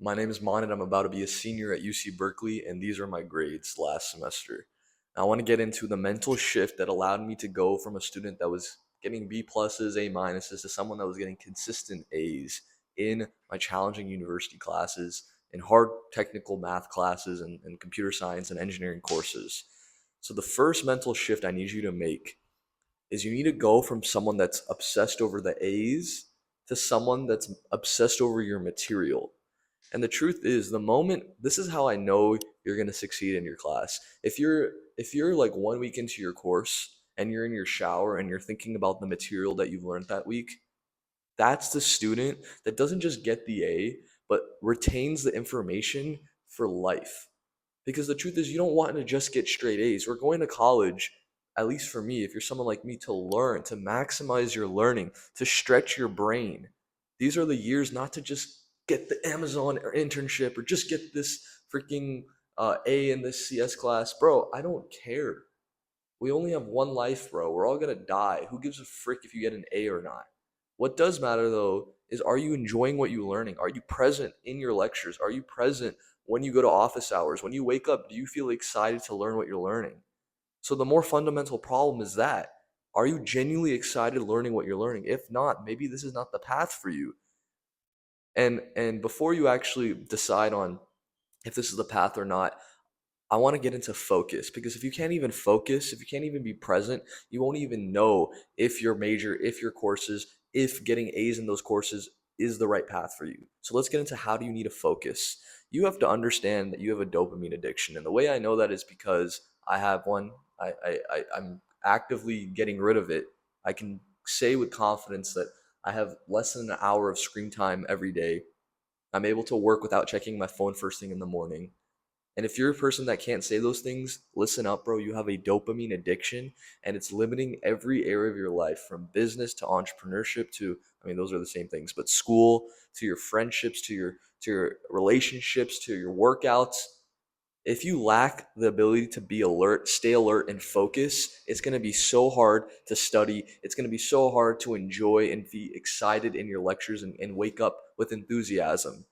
My name is Mon, and I'm about to be a senior at UC Berkeley, and these are my grades last semester. Now, I want to get into the mental shift that allowed me to go from a student that was getting B pluses, A minuses, to someone that was getting consistent A's in my challenging university classes, in hard technical math classes, and computer science and engineering courses. So, the first mental shift I need you to make is you need to go from someone that's obsessed over the A's to someone that's obsessed over your material. And the truth is, the moment this is how I know you're going to succeed in your class. If you're like 1 week into your course and you're in your shower and you're thinking about the material that you've learned that week, that's the student that doesn't just get the A, but retains the information for life. Because the truth is, you don't want to just get straight A's. We're going to college, at least for me, if you're someone like me, to learn, to maximize your learning, to stretch your brain. These are the years not to just get the Amazon or internship or just get this freaking A in this CS class. Bro, I don't care. We only have one life, bro. We're all gonna die. Who gives a frick if you get an A or not? What does matter though is, are you enjoying what you're learning? Are you present in your lectures? Are you present when you go to office hours? When you wake up, do you feel excited to learn what you're learning? So the more fundamental problem is that. Are you genuinely excited learning what you're learning? If not, maybe this is not the path for you. And before you actually decide on if this is the path or not, I want to get into focus, because if you can't even focus, if you can't even be present, you won't even know if your major, if your courses, if getting A's in those courses is the right path for you. So let's get into how do you need to focus. You have to understand that you have a dopamine addiction. And the way I know that is because I have one. I'm actively getting rid of it. I can say with confidence that I have less than an hour of screen time every day. I'm able to work without checking my phone first thing in the morning. And if you're a person that can't say those things, listen up, bro. You have a dopamine addiction, and it's limiting every area of your life, from business to entrepreneurship to, I mean, those are the same things, but school, to your friendships, to your relationships, to your workouts. If you lack the ability to be alert, stay alert, and focus, it's going to be so hard to study. It's going to be so hard to enjoy and be excited in your lectures, and wake up with enthusiasm.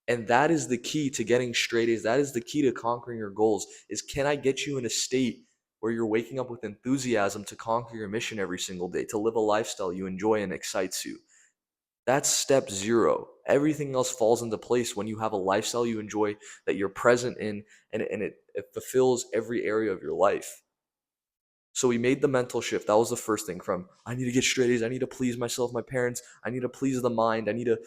And that is the key to getting straight A's. That is the key to conquering your goals, is, can I get you in a state where you're waking up with enthusiasm to conquer your mission every single day, to live a lifestyle you enjoy and excites you? That's step zero. Everything else falls into place when you have a lifestyle you enjoy, that you're present in, and it fulfills every area of your life. So we made the mental shift. That was the first thing, from I need to get straight A's, I need to please myself, my parents, I need to please the mind, I need to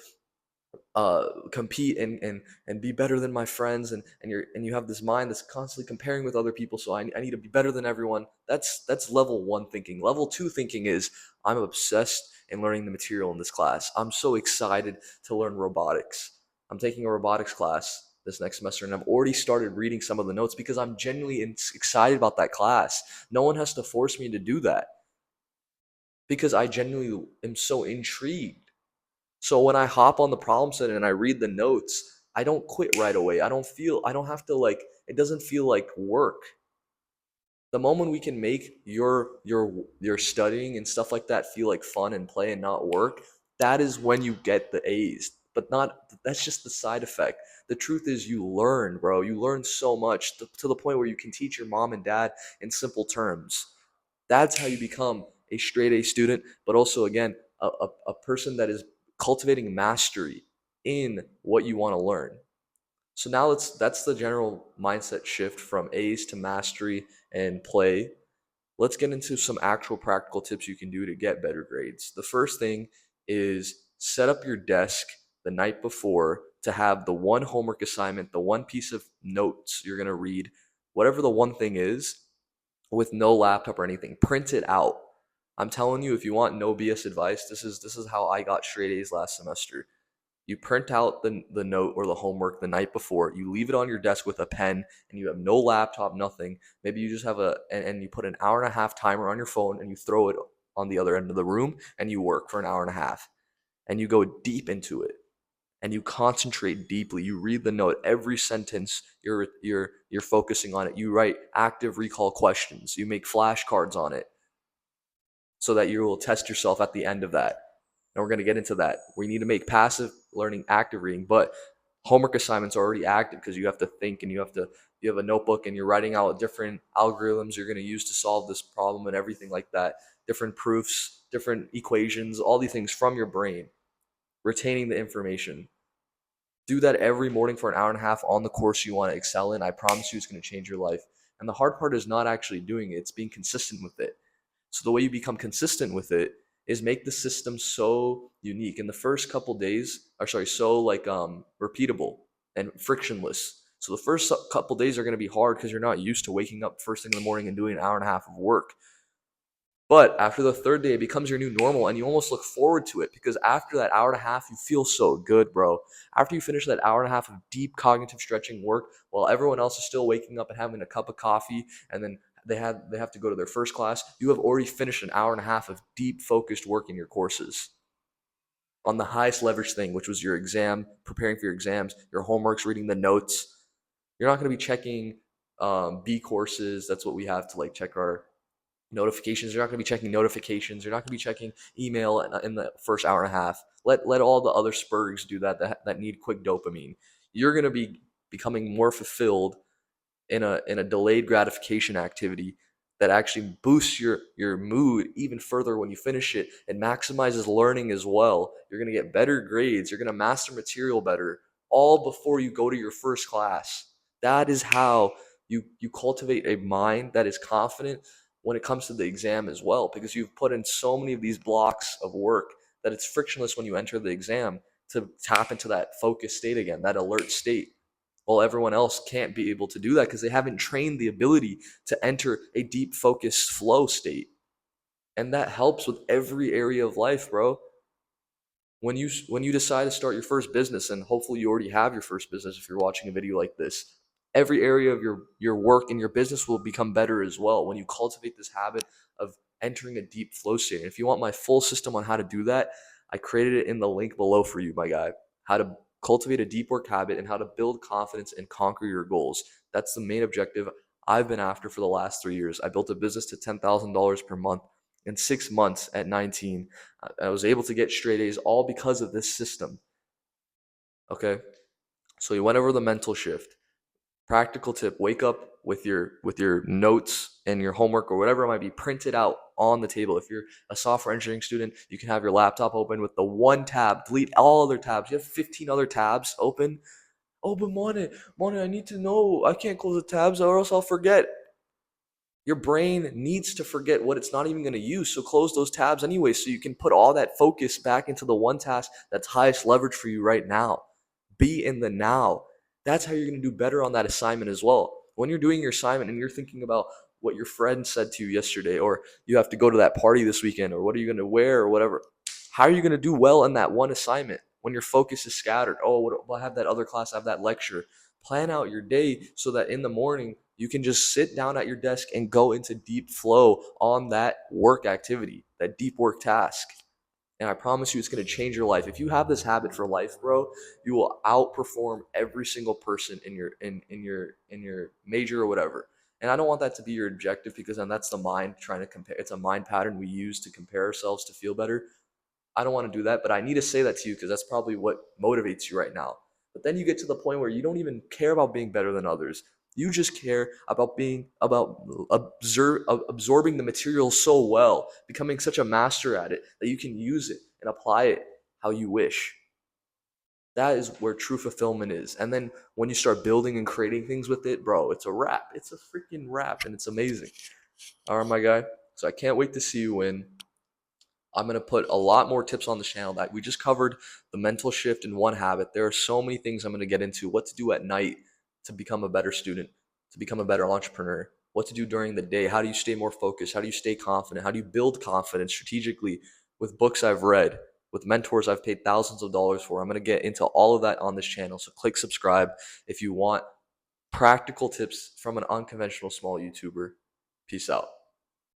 compete and be better than my friends, and you have this mind that's constantly comparing with other people, so I need to be better than everyone. That's level one thinking. Level two thinking is, I'm obsessed in learning the material in this class. I'm so excited to learn robotics. I'm taking a robotics class this next semester, and I've already started reading some of the notes because I'm genuinely excited about that class. No one has to force me to do that, because I genuinely am so intrigued. So when I hop on the problem set and I read the notes, I don't quit right away. I don't have to, like, it doesn't feel like work. The moment we can make your studying and stuff like that feel like fun and play and not work, that is when you get the A's. But not, that's just the side effect. The truth is, you learn, bro. You learn so much to the point where you can teach your mom and dad in simple terms. That's how you become a straight A student, but also, again, a person that is cultivating mastery in what you want to learn. So now that's the general mindset shift from A's to mastery and play. Let's get into some actual practical tips you can do to get better grades. The first thing is, set up your desk the night before to have the one homework assignment, the one piece of notes you're going to read, whatever the one thing is, with no laptop or anything. Print it out. I'm telling you, if you want no BS advice, this is how I got straight A's last semester. You print out the note or the homework the night before. You leave it on your desk with a pen, and you have no laptop, nothing. Maybe you just have and you put an hour and a half timer on your phone, and you throw it on the other end of the room, and you work for an hour and a half, and you go deep into it, and you concentrate deeply. You read the note, every sentence, you're focusing on it. You write active recall questions. You make flashcards on it, so that you will test yourself at the end of that. And we're going to get into that. We need to make passive learning active reading. But Homework assignments are already active because you have to think and you have a notebook and you're writing out different algorithms you're going to use to solve this problem and everything like that, different proofs, different equations, all these things from your brain, retaining the information. Do that every morning for an hour and a half on the course you want to excel in. I promise you it's going to change your life. And the hard part is not actually doing it, it's being consistent with it. So the way you become consistent with it is make the system so unique in the first couple days, or sorry, so like repeatable and frictionless. So the first couple days are going to be hard because you're not used to waking up first thing in the morning and doing an hour and a half of work. But after the third day, it becomes your new normal and you almost look forward to it because after that hour and a half, you feel so good, bro. After you finish that hour and a half of deep cognitive stretching work while everyone else is still waking up and having a cup of coffee and then they have to go to their first class, you have already finished an hour and a half of deep focused work in your courses on the highest leverage thing, which was your exam, preparing for your exams, your homeworks, reading the notes. You're not going to be checking B courses. That's what we have to like check our notifications. You're not going to be checking notifications. You're not going to be checking email in the first hour and a half. Let all the other spurgs do that need quick dopamine. You're going to be becoming more fulfilled in a delayed gratification activity that actually boosts your mood even further when you finish it and maximizes learning as well. You're going to get better grades, you're going to master material better all before you go to your first class. That is how you cultivate a mind that is confident when it comes to the exam as well, because you've put in so many of these blocks of work that it's frictionless when you enter the exam to tap into that focused state again, that alert state. While everyone else can't be able to do that because they haven't trained the ability to enter a deep focused flow state. And that helps with every area of life, bro. When you decide to start your first business, and hopefully you already have your first business if you're watching a video like this, every area of your work and your business will become better as well when you cultivate this habit of entering a deep flow state. And if you want my full system on how to do that, I created it in the link below for you, my guy. How to cultivate a deep work habit and how to build confidence and conquer your goals. That's the main objective I've been after for the last 3 years. I built a business to $10,000 per month in 6 months at 19. I was able to get straight A's all because of this system. Okay, so you went over the mental shift. Practical tip: wake up with your notes and your homework or whatever it might be printed out on the table. If you're a software engineering student, you can have your laptop open with the one tab, delete all other tabs. You have 15 other tabs open. Oh, but Mone, I need to know. I can't close the tabs or else I'll forget. Your brain needs to forget what it's not even going to use. So close those tabs anyway so you can put all that focus back into the one task that's highest leverage for you right now. Be in the now. That's how you're going to do better on that assignment as well. When you're doing your assignment and you're thinking about what your friend said to you yesterday, or you have to go to that party this weekend, or what are you going to wear, or whatever, how are you going to do well in that one assignment when your focus is scattered? Oh, I have that other class, I have that lecture. Plan out your day so that in the morning you can just sit down at your desk and go into deep flow on that work activity, that deep work task. And I promise you it's going to change your life. If you have this habit for life, bro, you will outperform every single person in your major or whatever. And I don't want that to be your objective because then that's the mind trying to compare. It's a mind pattern we use to compare ourselves to feel better. I don't want to do that, but I need to say that to you because that's probably what motivates you right now. But then you get to the point where you don't even care about being better than others. You just care about absorbing the material so well, becoming such a master at it that you can use it and apply it how you wish. That is where true fulfillment is. And then when you start building and creating things with it, bro, it's a wrap. It's a freaking wrap, and it's amazing. All right, my guy. So I can't wait to see you win. I'm going to put a lot more tips on the channel. That we just covered the mental shift in one habit. There are so many things I'm going to get into. What to do at night to become a better student, to become a better entrepreneur. What to do during the day. How do you stay more focused? How do you stay confident? How do you build confidence strategically with books I've read, with mentors I've paid thousands of dollars for. I'm going to get into all of that on this channel. So click subscribe if you want practical tips from an unconventional small YouTuber. Peace out.